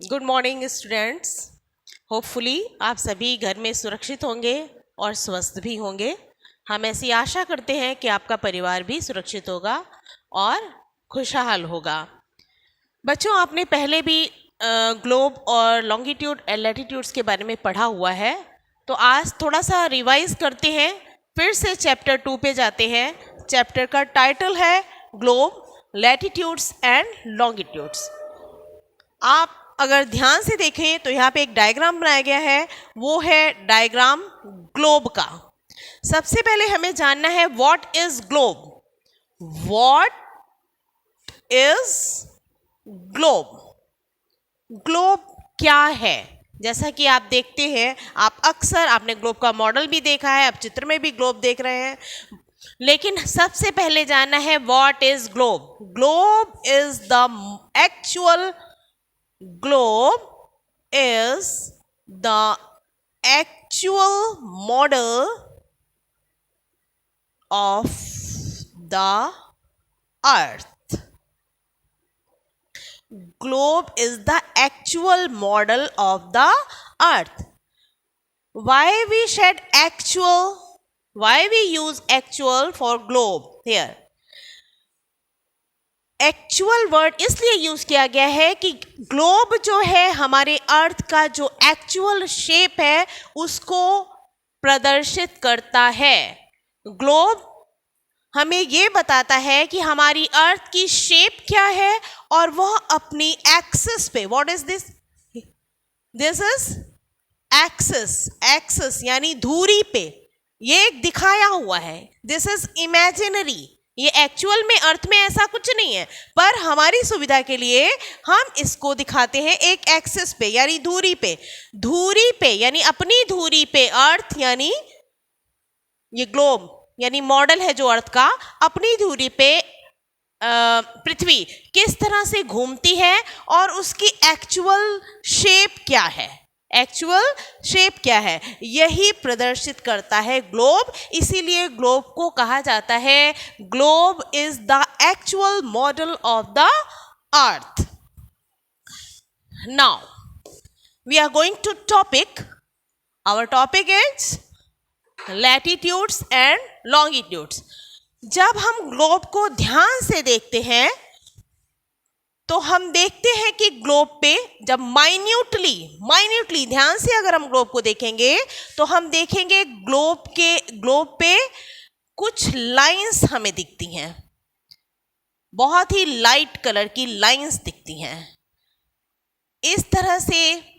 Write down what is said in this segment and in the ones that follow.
Good morning students. Hopefully आप सभी घर में सुरक्षित होंगे और स्वस्थ भी होंगे। हम ऐसी आशा करते हैं कि आपका परिवार भी सुरक्षित होगा और खुशहाल होगा। बच्चों, आपने पहले भी ग्लोब और लॉन्गिट्यूड एंड लैटिट्यूड्स के बारे में पढ़ा हुआ है, तो आज थोड़ा सा रिवाइज करते हैं। फिर से चैप्टर 2 पे जाते हैं। चैप्टर का टाइटल है ग्लोब, लैटिट्यूड्स एंड लॉन्गिट्यूड्स। आप अगर ध्यान से देखें तो यहाँ पे एक डायग्राम बनाया गया है, वो है डायग्राम ग्लोब का। सबसे पहले हमें जानना है what is globe. What is globe? Globe क्या है? जैसा कि आप देखते हैं, आप अक्सर आपने ग्लोब का मॉडल भी देखा है, आप चित्र में भी ग्लोब देख रहे हैं, लेकिन सबसे पहले जानना है what is globe. Globe is the actual Globe is the actual model of the earth. Globe is the actual model of the earth. Why we said actual? Why we use actual for globe here? Actual word इसलिए use किया गया है कि globe जो है हमारे अर्थ का जो एक्चुअल शेप है उसको प्रदर्शित करता है। ग्लोब हमें ये बताता है कि हमारी अर्थ की शेप क्या है और वह अपनी एक्सिस पे, what is this? This is axis. Axis यानी धुरी पे ये दिखाया हुआ है। This is imaginary. ये एक्चुअल में अर्थ में ऐसा कुछ नहीं है, पर हमारी सुविधा के लिए हम इसको दिखाते हैं एक एक्सिस पे यानी धुरी पे। धुरी पे यानी अपनी धुरी पे अर्थ यानी ये ग्लोब यानी मॉडल है जो अर्थ का, अपनी धुरी पे पृथ्वी किस तरह से घूमती है और उसकी एक्चुअल शेप क्या है। एक्चुअल शेप क्या है यही प्रदर्शित करता है ग्लोब। इसीलिए ग्लोब को कहा जाता है globe is the actual model of the earth. Now we are going to topic. Our topic is latitudes and longitudes. जब हम ग्लोब को ध्यान से देखते हैं तो हम देखते हैं कि ग्लोब पे जब माइन्यूटली ध्यान से अगर हम ग्लोब को देखेंगे तो हम देखेंगे ग्लोब पे कुछ लाइंस हमें दिखती हैं, बहुत ही लाइट कलर की लाइंस दिखती हैं। इस तरह से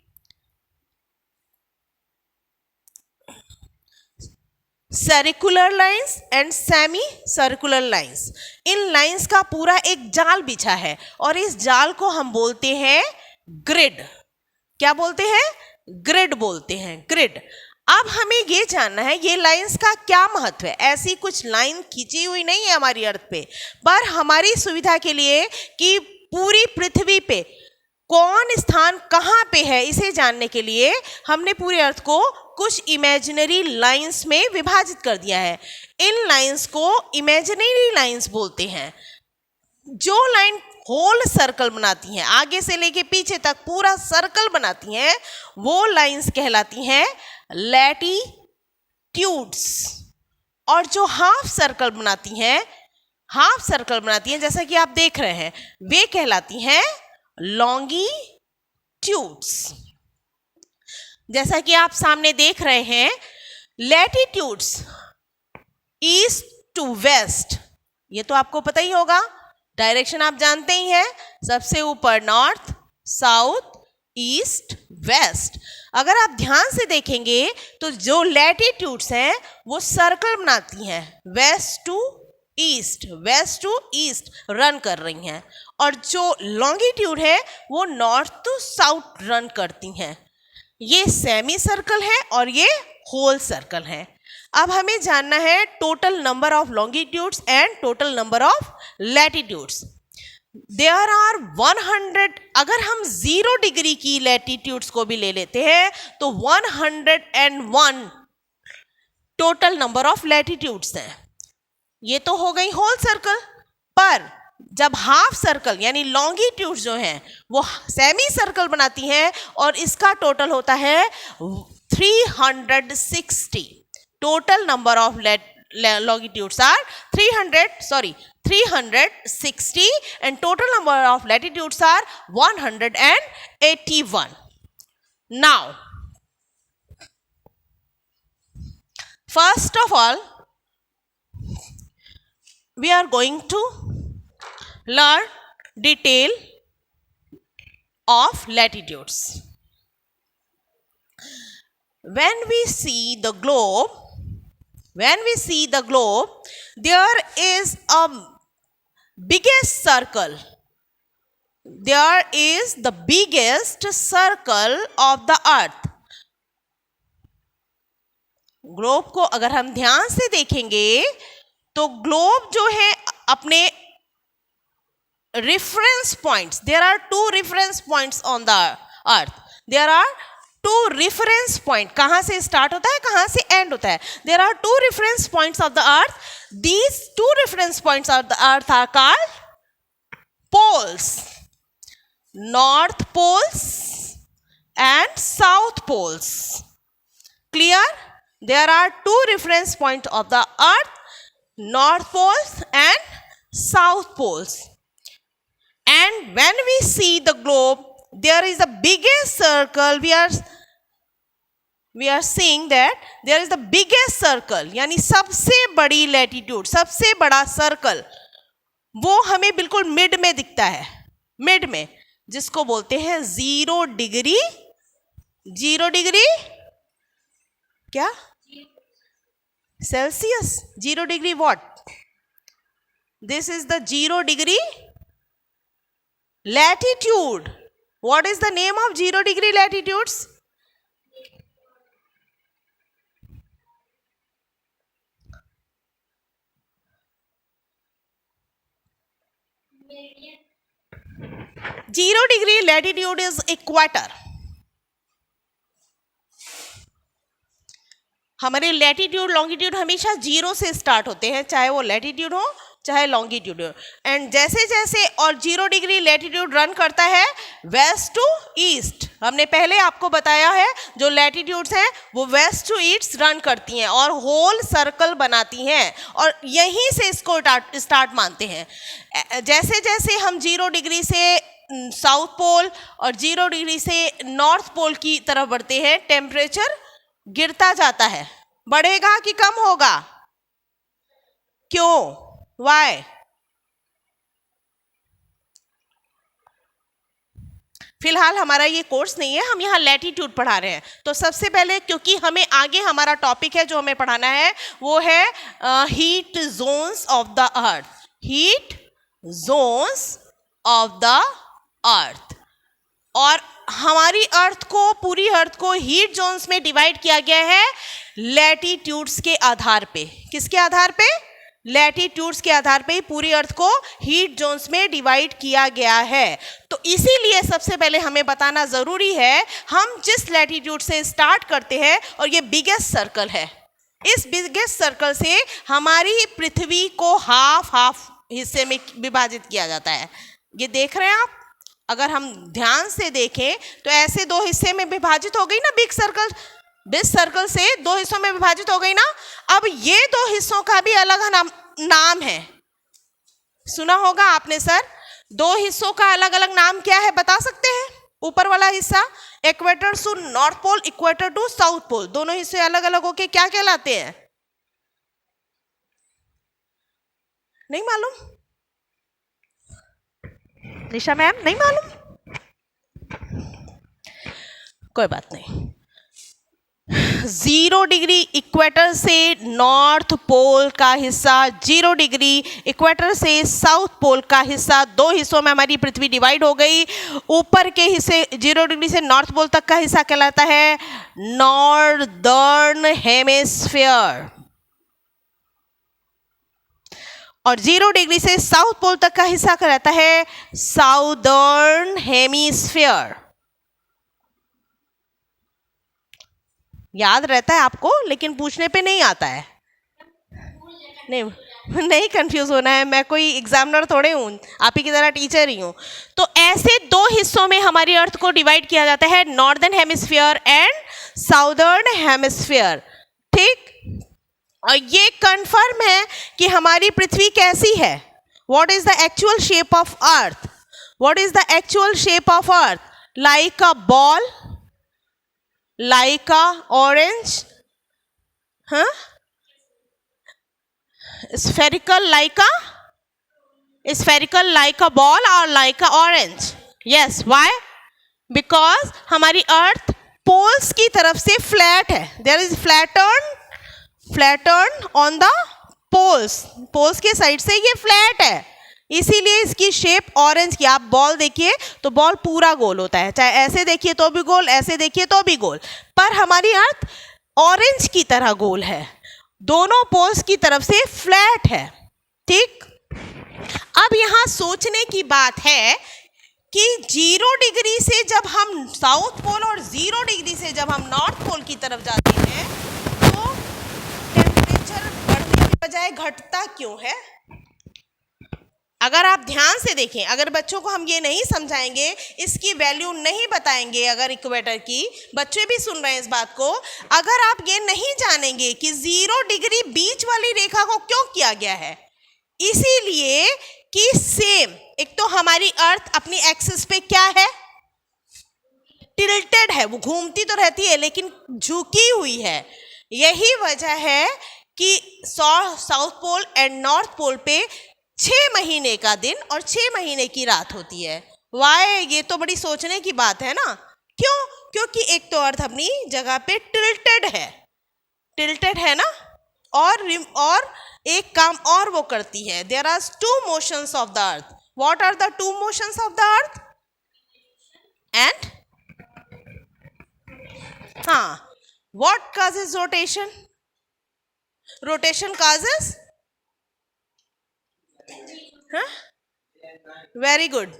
circular lines and semi circular lines, in lines का पूरा एक जाल बिछा है और इस जाल को हम बोलते हैं ग्रिड। क्या बोलते हैं? ग्रिड बोलते हैं, ग्रिड। अब हमें ये जानना है ये लाइंस का क्या महत्व है। ऐसी कुछ लाइन खींची हुई नहीं है हमारी अर्थ पे, पर हमारी सुविधा के लिए कि पूरी पृथ्वी पे कौन स्थान कहाँ पे है इसे जानने के लिए हमने पूरे अर्थ को कुछ इमेजिनरी लाइंस में विभाजित कर दिया है। इन लाइंस को इमेजिनरी लाइंस बोलते हैं। जो लाइन होल सर्कल बनाती हैं, आगे से लेके पीछे तक पूरा सर्कल बनाती हैं, वो लाइंस कहलाती हैं लैटिट्यूड्स। और जो हाफ सर्कल बनाती हैं जैसा कि आप देख रहे हैं, वे कहलाती हैं लॉन्गिट्यूड्स। जैसा कि आप सामने देख रहे हैं, लैटिट्यूड्स ईस्ट टू वेस्ट, ये तो आपको पता ही होगा, डायरेक्शन आप जानते ही हैं, सबसे ऊपर नॉर्थ, साउथ, ईस्ट, वेस्ट। अगर आप ध्यान से देखेंगे तो जो लैटिट्यूड्स हैं वो सर्कल बनाती हैं, वेस्ट टू ईस्ट रन कर रही हैं, और जो लॉन्गिट्यूड है वो नॉर्थ टू साउथ रन करती हैं। ये सेमी सर्कल है और ये होल सर्कल है। अब हमें जानना है total number of longitudes and total number of latitudes. There are 100। अगर हम 0 डिग्री की लैटिट्यूड्स को भी ले लेते हैं तो 101 टोटल नंबर ऑफ लैटिट्यूड्स हैं। ये तो हो गई होल सर्कल, पर जब हाफ सर्कल यानी लॉन्गिट्यूड जो है वो सेमी सर्कल बनाती हैं और इसका टोटल होता है 360. Total number of longitudes are 360 and total number of latitudes are 181. Now, first of all, we are going to learn detail of latitudes. When we see the globe, there is a biggest circle. There is the biggest circle of the earth. Globe को अगर हम ध्यान से देखेंगे तो globe जो है अपने reference points, there are two reference points on the earth. There are two reference point. कहाँ से start होता है, कहाँ से end होता है. There are two reference points of the earth. These two reference points of the earth are called poles. North poles and south poles. Clear? There are two reference points of the earth, north poles and south poles. And when we see the globe, there is a biggest circle. We are seeing that there is the biggest circle, यानी सबसे बड़ी latitude, सबसे बड़ा circle, वो हमें बिल्कुल mid में दिखता है, मिड में, जिसको बोलते हैं 0 डिग्री. 0 डिग्री क्या? Celsius. 0 degree what? This is the 0 degree latitude. What is the name of 0 degree latitudes? Meridian. 0 degree latitude is equator. हमारे लैटिट्यूड लॉन्गिट्यूड हमेशा 0 से स्टार्ट होते हैं, चाहे वो लैटिट्यूड हो चाहे लॉन्गिट्यूड हो. एंड जैसे जैसे और 0 डिग्री लैटिट्यूड रन करता है वेस्ट टू ईस्ट. हमने पहले आपको बताया है जो लैटिट्यूड्स हैं वो वेस्ट टू ईस्ट रन करती हैं और होल सर्कल बनाती हैं और यहीं से इसको स्टार्ट मानते हैं. जैसे जैसे हम 0 डिग्री से साउथ पोल और 0 डिग्री से नॉर्थ पोल की तरफ बढ़ते हैं, टेम्परेचर गिरता जाता है. बढ़ेगा कि कम होगा? क्यों? Why? फिलहाल हमारा ये कोर्स नहीं है, हम यहाँ लैटिट्यूड पढ़ा रहे हैं. तो सबसे पहले क्योंकि हमें आगे हमारा टॉपिक है जो हमें पढ़ाना है वो है heat zones of the earth. Heat zones of the अर्थ. और हमारी अर्थ को, पूरी अर्थ को हीट जोन्स में डिवाइड किया गया है लैटिट्यूड्स के आधार पे. किसके आधार पे? लैटिट्यूड्स के आधार पे ही पूरी अर्थ को हीट जोन्स में डिवाइड किया गया है. तो इसीलिए सबसे पहले हमें बताना ज़रूरी है हम जिस लैटिट्यूड से स्टार्ट करते हैं और ये बिगेस्ट सर्कल है, इस बिगेस्ट सर्कल से हमारी पृथ्वी को हाफ हिस्से में विभाजित किया जाता है. ये देख रहे हैं आप? अगर हम ध्यान से देखें तो ऐसे 2 हिस्से में विभाजित हो गई ना बिग सर्कल. बिग सर्कल से 2 हिस्सों में विभाजित हो गई ना. अब ये 2 हिस्सों का भी अलग नाम है. सुना होगा आपने सर, 2 हिस्सों का अलग अलग नाम क्या है बता सकते हैं? ऊपर वाला हिस्सा equator to north pole, equator to south pole, दोनों हिस्से अलग अलग होके क्या कहलाते हैं? नहीं मालूम? निशा मैम नहीं मालूम? कोई बात नहीं. 0 डिग्री इक्वेटर से नॉर्थ पोल का हिस्सा, 0 डिग्री इक्वेटर से साउथ पोल का हिस्सा, 2 हिस्सों में हमारी पृथ्वी डिवाइड हो गई. ऊपर के हिस्से 0 डिग्री से नॉर्थ पोल तक का हिस्सा कहलाता है नॉर्दर्न हेमिस्फीयर और 0 डिग्री से साउथ पोल तक का हिस्सा कहलाता है साउदर्न हेमिस्फीयर. याद रहता है आपको, लेकिन पूछने पे नहीं आता है. नहीं, नहीं कंफ्यूज होना है, मैं कोई एग्जामिनर थोड़े हूँ, आप ही की तरह टीचर ही हूँ। तो ऐसे दो हिस्सों में हमारी अर्थ को डिवाइड किया जाता है, northern hemisphere and southern hemisphere. ठीक, और ये कंफर्म है कि हमारी पृथ्वी कैसी है। What is the actual shape of earth? What is the actual shape of earth? Like a ball, like a orange, हाँ, spherical like a ball or like a orange? Yes, why? Because हमारी अर्थ poles की तरफ से flat है। There is flattened on the poles के side से ये flat है, इसीलिए इसकी शेप ऑरेंज की। आप बॉल देखिए तो बॉल पूरा गोल होता है, चाहे ऐसे देखिए तो भी गोल, ऐसे देखिए तो भी गोल, पर हमारी अर्थ ऑरेंज की तरह गोल है, दोनों पोल्स की तरफ से फ्लैट है। ठीक, अब यहाँ सोचने की बात है कि 0 डिग्री से जब हम साउथ पोल और 0 डिग्री से जब हम नॉर्थ पोल की तरफ जाते हैं तो टेम्परेचर बढ़ने के बजाय घटता क्यों है? अगर आप ध्यान से देखें, अगर बच्चों को हम ये नहीं समझाएंगे, इसकी वैल्यू नहीं बताएंगे, अगर इक्वेटर की, बच्चे भी सुन रहे हैं इस बात को, अगर आप ये नहीं जानेंगे कि 0 डिग्री बीच वाली रेखा को क्यों किया गया है, इसीलिए कि सेम, एक तो हमारी अर्थ अपनी एक्सिस पे क्या है, टिल्टेड है, वो घूमती तो रहती है लेकिन झुकी हुई है। यही वजह है कि south pole and north pole पे 6 महीने का दिन और 6 महीने की रात होती है। वाई? ये तो बड़ी सोचने की बात है ना। क्यों? क्योंकि एक तो अर्थ अपनी जगह पे टिल्टेड है ना, और एक काम और वो करती है, there are 2 motions of the earth. What are the 2 motions of the earth? And हाँ, what causes rotation? Rotation causes, very good,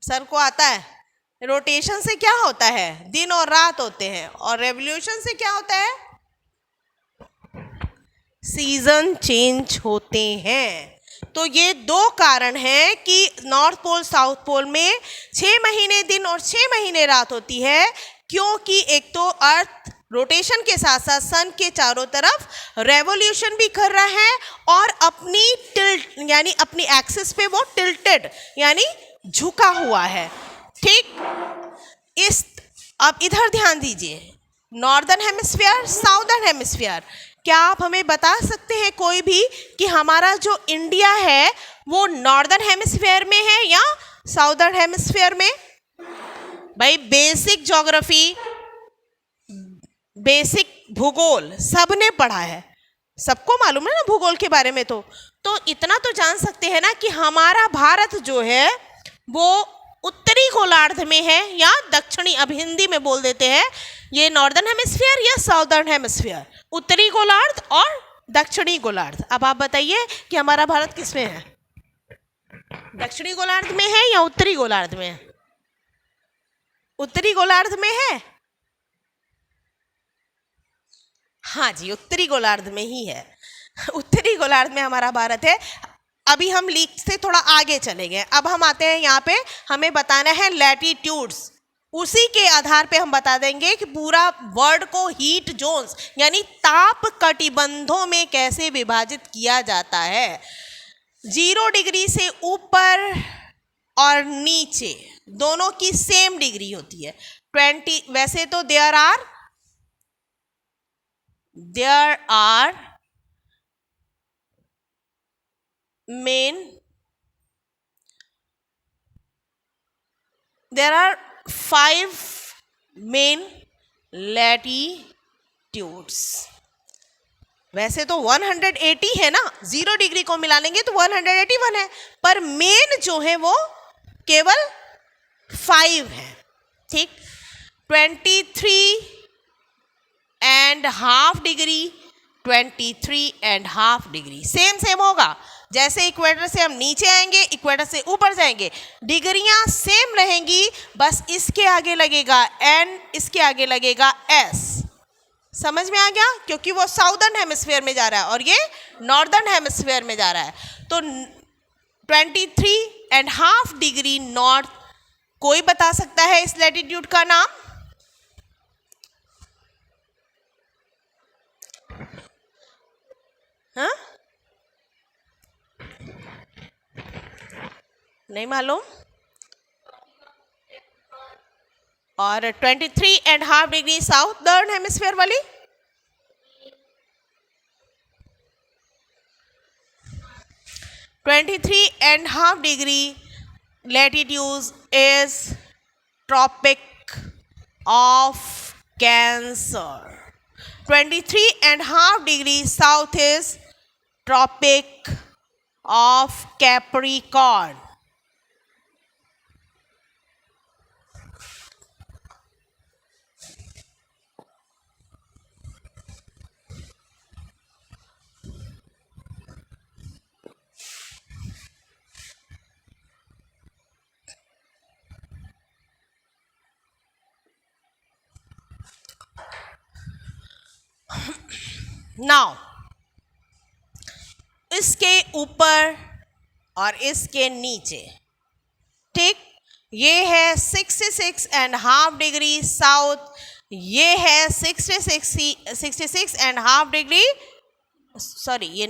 sir को आता है। रोटेशन से क्या होता है? दिन और रात होते हैं, और रेवोल्यूशन से क्या होता है? सीजन चेंज होते हैं। तो ये 2 कारण हैं कि नॉर्थ पोल साउथ पोल में 6 महीने दिन और 6 महीने रात होती है, क्योंकि एक तो अर्थ रोटेशन के साथ साथ सन के चारों तरफ रेवोल्यूशन भी कर रहा है, और अपनी टिल्ट यानी अपनी एक्सिस पे वो टिल्टेड यानी झुका हुआ है। ठीक, अब इधर ध्यान दीजिए, नॉर्दर्न हेमिस्फीयर, साउदर्न हेमिस्फीयर। क्या आप हमें बता सकते हैं कोई भी कि हमारा जो इंडिया है वो नॉर्दर्न हेमिस्फीयर में है या साउदर्न हेमिस्फीयर में? भाई बेसिक ज्योग्राफी, बेसिक भूगोल सबने पढ़ा है, सबको मालूम है ना भूगोल के बारे में। तो इतना तो जान सकते हैं ना कि हमारा भारत जो है वो उत्तरी गोलार्ध में है या दक्षिणी, अब हिंदी में बोल देते हैं, ये नॉर्दर्न हेमिस्फीयर या साउदर्न हेमिस्फीयर, उत्तरी गोलार्ध और दक्षिणी गोलार्ध। अब आप बताइए कि हमारा भारत किस में है, दक्षिणी गोलार्ध में है या उत्तरी गोलार्ध में है? उत्तरी गोलार्ध में है। हाँ जी, उत्तरी गोलार्ध में ही है, उत्तरी गोलार्ध में हमारा भारत है। अभी हम लीक से थोड़ा आगे चले गए, अब हम आते हैं यहाँ पे, हमें बताना है लैटिट्यूड्स। उसी के आधार पे हम बता देंगे कि पूरा वर्ल्ड को हीट जोन्स यानी ताप कटिबंधों में कैसे विभाजित किया जाता है। 0 डिग्री से ऊपर और नीचे दोनों की सेम डिग्री होती है 20। वैसे तो there are there are 5 main latitudes। वैसे तो 180 है ना, 0 डिग्री को मिला लेंगे तो 181 है, पर मेन जो है वो केवल 5 है। ठीक, 23.5 डिग्री, 23.5 डिग्री सेम होगा। जैसे इक्वेटर से हम नीचे आएंगे, इक्वेटर से ऊपर जाएंगे, डिग्रियां सेम रहेंगी, बस इसके आगे लगेगा n, इसके आगे लगेगा s। समझ में आ गया, क्योंकि वो साउदर्न हेमिस्फीयर में जा रहा है और ये नॉर्दर्न हेमिस्फीयर में जा रहा है। तो 23.5 डिग्री नॉर्थ, कोई बता सकता है इस लैटिट्यूड का नाम? हाँ, नहीं मालूम। और 23.5 डिग्री साउदर्न हेमिस्फीयर वाली? (23.5 degree latitude is Tropic of Cancer. 23.5 degree south is Tropic of Capricorn. Now इसके ऊपर और इसके नीचे, ठीक, ये है 66.5 डिग्री साउथ, ये है 66.5 डिग्री, सॉरी ये